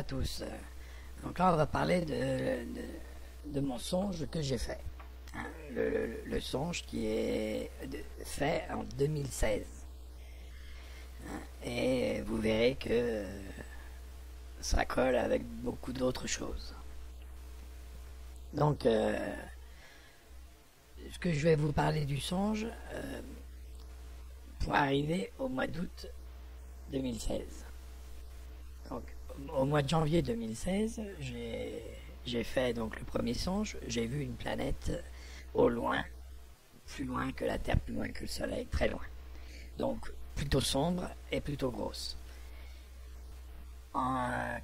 tous. Donc là, on va parler de mon songe que j'ai fait. Hein, le songe qui est fait en 2016. Hein, et vous verrez que ça colle avec beaucoup d'autres choses. Donc, ce que je vais vous parler du songe pour arriver au mois d'août 2016. Donc, au mois de janvier 2016, j'ai fait donc le premier songe. J'ai vu une planète au loin, plus loin que la Terre, plus loin que le Soleil, très loin. Donc, plutôt sombre et plutôt grosse.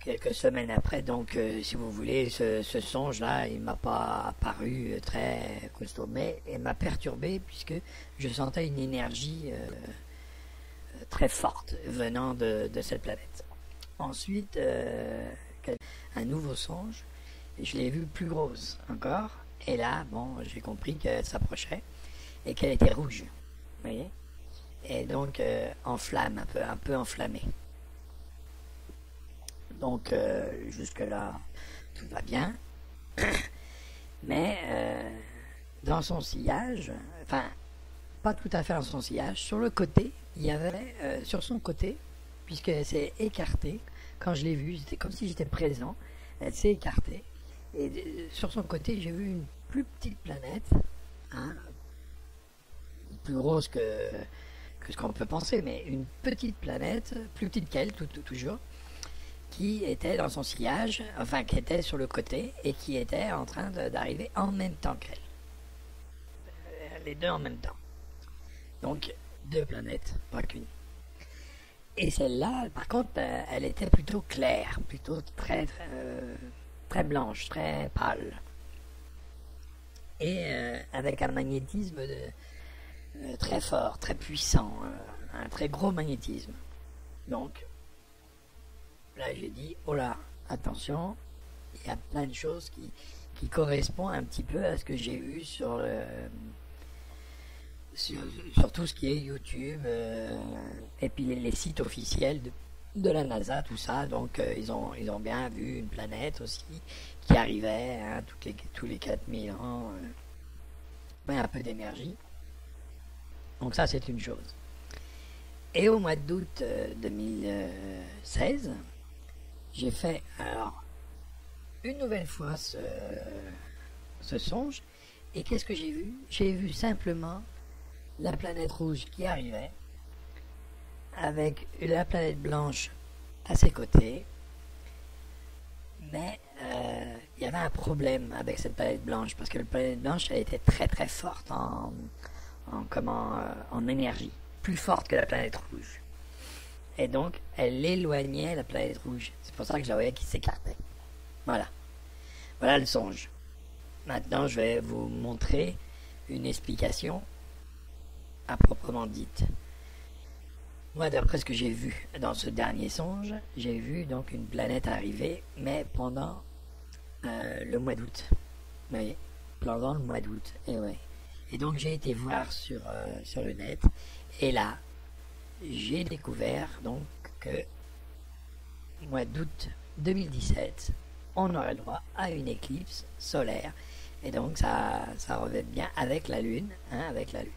Quelques semaines après, donc si vous voulez, ce songe-là, il m'a pas paru très costaud, mais il m'a perturbé puisque je sentais une énergie très forte venant de cette planète. Ensuite, un nouveau songe, je l'ai vue plus grosse encore, et là, bon, j'ai compris qu'elle s'approchait et qu'elle était rouge, vous voyez, et donc en flamme, un peu enflammée. Donc jusque-là, tout va bien. Mais dans son sillage, enfin, pas tout à fait dans son sillage, sur le côté, il y avait, sur son côté, puisqu'elle s'est écartée, quand je l'ai vue, c'était comme si j'étais présent, elle s'est écartée. Et sur son côté, j'ai vu une plus petite planète, hein, plus grosse que ce qu'on peut penser, mais une petite planète, plus petite qu'elle, toujours, qui était dans son sillage, enfin qui était sur le côté et qui était en train d'arriver en même temps qu'elle. Les deux en même temps. Donc deux planètes, pas qu'une. Et celle-là, par contre, elle était plutôt claire, plutôt très blanche, très pâle. Et avec un magnétisme très fort, très puissant, un très gros magnétisme. Donc, là, j'ai dit, oh là, attention, il y a plein de choses qui correspondent un petit peu à ce que j'ai vu sur tout ce qui est YouTube, et puis les sites officiels de la NASA, tout ça. Donc, ils ont bien vu une planète aussi qui arrivait, hein, tous les 4000 ans, un peu d'énergie. Donc ça, c'est une chose. Et au mois d'août 2016, j'ai fait alors une nouvelle fois ce songe, et qu'est-ce que j'ai vu? J'ai vu simplement la planète rouge qui arrivait avec la planète blanche à ses côtés, mais il y avait un problème avec cette planète blanche, parce que la planète blanche, elle était très très forte en énergie, plus forte que la planète rouge. Et donc, elle éloignait la planète rouge. C'est pour ça que je la voyais qui s'écartait. Voilà. Voilà le songe. Maintenant, je vais vous montrer une explication à proprement dite. Moi, d'après ce que j'ai vu dans ce dernier songe, j'ai vu donc une planète arriver, mais pendant le mois d'août. Vous voyez, pendant le mois d'août. Et ouais. Et donc, j'ai été voir sur le net, et là, j'ai découvert donc que mois d'août 2017, on aurait droit à une éclipse solaire, et donc ça revient bien avec la Lune, hein, avec la Lune.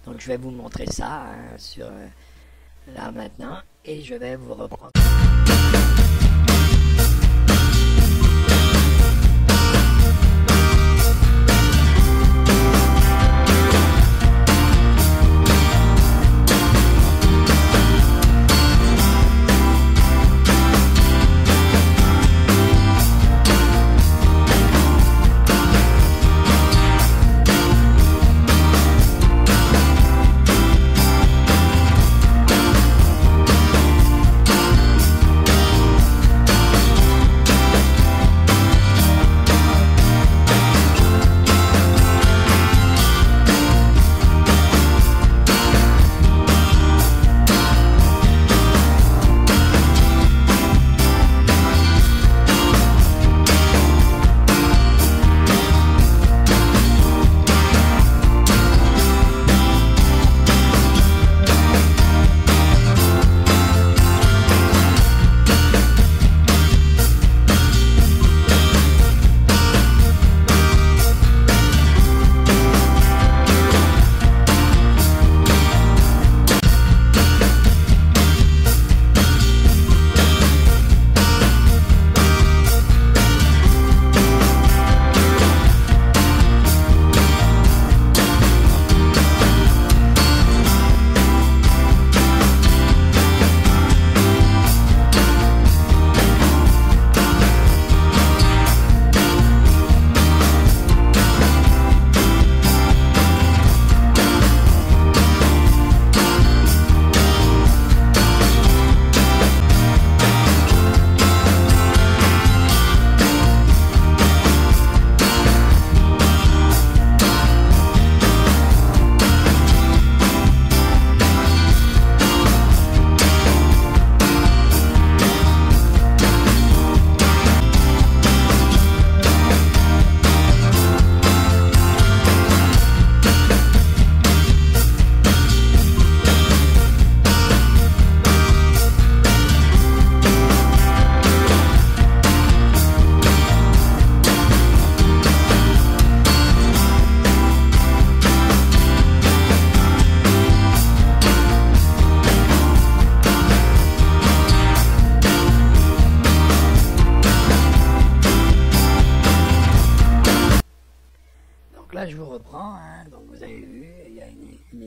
Donc je vais vous montrer ça, hein, sur là maintenant, et je vais vous reprendre.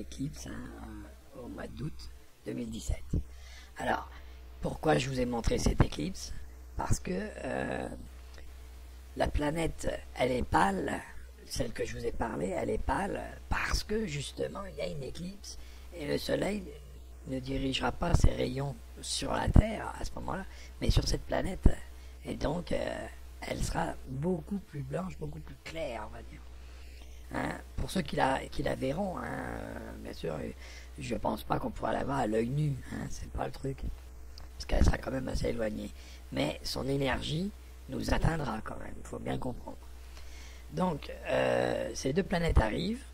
éclipse au mois d'août 2017. Alors, pourquoi je vous ai montré cette éclipse? Parce que la planète, elle est pâle, celle que je vous ai parlé, elle est pâle parce que justement il y a une éclipse et le soleil ne dirigera pas ses rayons sur la Terre à ce moment-là, mais sur cette planète. Et donc, elle sera beaucoup plus blanche, beaucoup plus claire, on va dire. Hein, pour ceux qui la verront, hein, bien sûr, je pense pas qu'on pourra la voir à l'œil nu, hein, c'est pas le truc, parce qu'elle sera quand même assez éloignée. Mais son énergie nous atteindra quand même, il faut bien comprendre. Donc, ces deux planètes arrivent.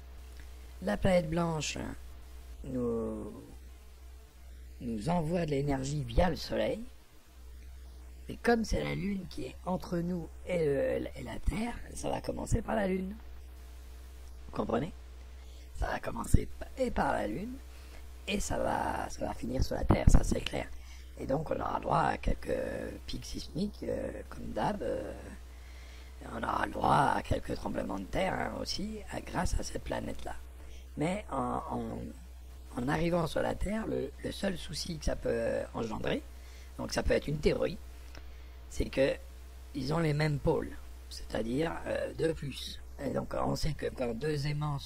La planète blanche nous envoie de l'énergie via le Soleil. Et comme c'est la Lune qui est entre nous et la Terre, ça va commencer par la Lune. Vous comprenez? Ça va commencer par la Lune et ça va finir sur la Terre, ça c'est clair. Et donc on aura droit à quelques pics sismiques, comme d'hab. On aura le droit à quelques tremblements de terre, hein, aussi, grâce à cette planète-là. Mais en arrivant sur la Terre, le seul souci que ça peut engendrer, donc ça peut être une théorie, c'est que ils ont les mêmes pôles, c'est-à-dire 2 plus. Et donc on sait que quand deux aimants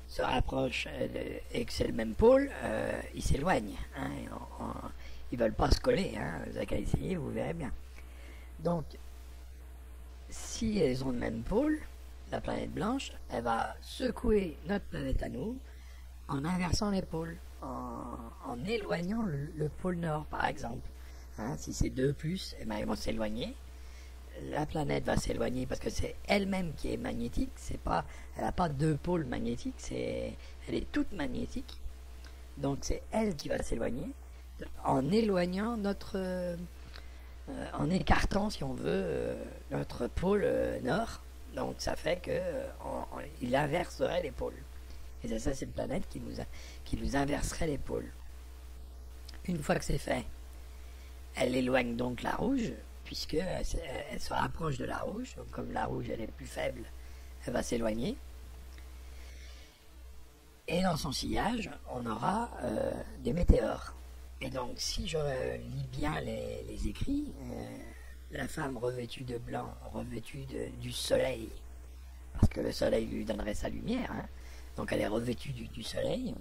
se rapprochent et que c'est le même pôle, ils s'éloignent. Hein, ils veulent pas se coller, hein, vous avez qu'à essayer, vous verrez bien. Donc, si elles ont le même pôle, la planète blanche, elle va secouer notre planète à nous en inversant les pôles, en éloignant le pôle nord, par exemple. Hein, si c'est 2 plus, eh ben, ils vont s'éloigner. La planète va s'éloigner parce que c'est elle-même qui est magnétique. Elle n'a pas 2 pôles magnétiques, elle est toute magnétique. Donc c'est elle qui va s'éloigner en éloignant en écartant, si on veut, notre pôle nord. Donc ça fait que il inverserait les pôles. Et c'est ça, c'est une planète qui nous inverserait les pôles. Une fois que c'est fait, elle éloigne donc la rouge, puisque elle se rapproche de la rouge. Donc comme la rouge elle est plus faible, elle va s'éloigner. Et dans son sillage, on aura des météores. Et donc, si je lis bien les écrits, la femme revêtue de blanc, revêtue du soleil, parce que le soleil lui donnerait sa lumière, hein, donc elle est revêtue du soleil,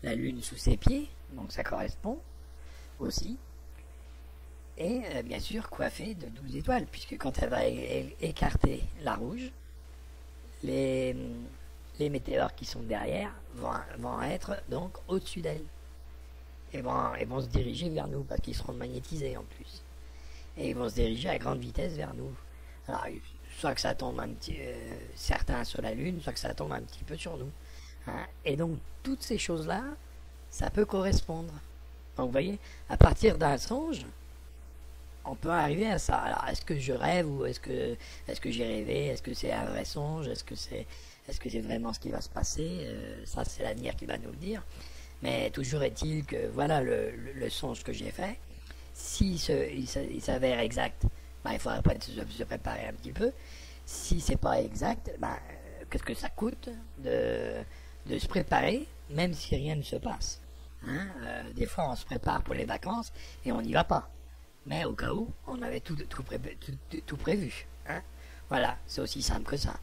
la lune sous ses pieds, donc ça correspond aussi, et bien sûr coiffée de 12 étoiles, puisque quand elle va écarter la rouge, les météores qui sont derrière vont être donc au-dessus d'elle. Et vont se diriger vers nous, parce qu'ils seront magnétisés en plus. Et ils vont se diriger à grande vitesse vers nous. Alors, soit que ça tombe certains sur la Lune, soit que ça tombe un petit peu sur nous. Hein. Et donc, toutes ces choses-là, ça peut correspondre. Donc, vous voyez, à partir d'un songe, on peut arriver à ça. Alors, est-ce que je rêve ou est-ce que j'ai rêvé? Est-ce que c'est un vrai songe? Est-ce que c'est vraiment ce qui va se passer? Ça, c'est l'avenir qui va nous le dire. Mais toujours est-il que voilà le songe que j'ai fait. Si il s'avère exact, ben, il faudra se préparer un petit peu. Si c'est pas exact, ben, qu'est-ce que ça coûte de se préparer, même si rien ne se passe, hein. Des fois, on se prépare pour les vacances et on n'y va pas. Mais au cas où, on avait tout prévu. Hein. Voilà, c'est aussi simple que ça.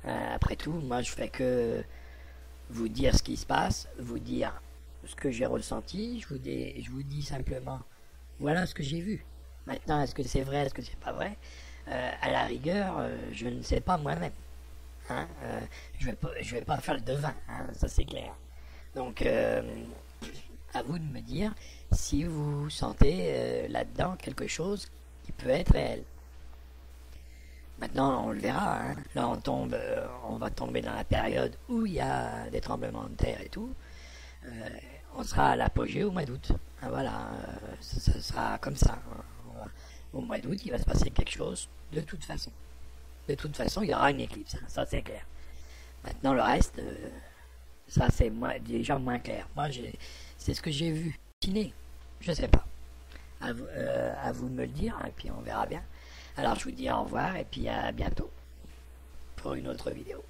Après tout, moi, je fais que vous dire ce qui se passe, vous dire ce que j'ai ressenti, je vous dis simplement, voilà ce que j'ai vu. Maintenant, est-ce que c'est vrai, est-ce que c'est pas vrai? À la rigueur, je ne sais pas moi-même. Hein, je vais pas faire le devin, hein, ça c'est clair. Donc, à vous de me dire si vous sentez là-dedans quelque chose qui peut être réel. Maintenant, on le verra. Hein. Là, on va tomber dans la période où il y a des tremblements de terre et tout. On sera à l'apogée au mois d'août. Hein, voilà, ça sera comme ça. Au mois d'août, il va se passer quelque chose de toute façon. De toute façon, il y aura une éclipse. Hein, ça, c'est clair. Maintenant, le reste, ça, c'est déjà moins clair. Moi, c'est ce que j'ai vu. Ciné, je sais pas. À vous de me le dire, hein, et puis on verra bien. Alors je vous dis au revoir et puis à bientôt pour une autre vidéo.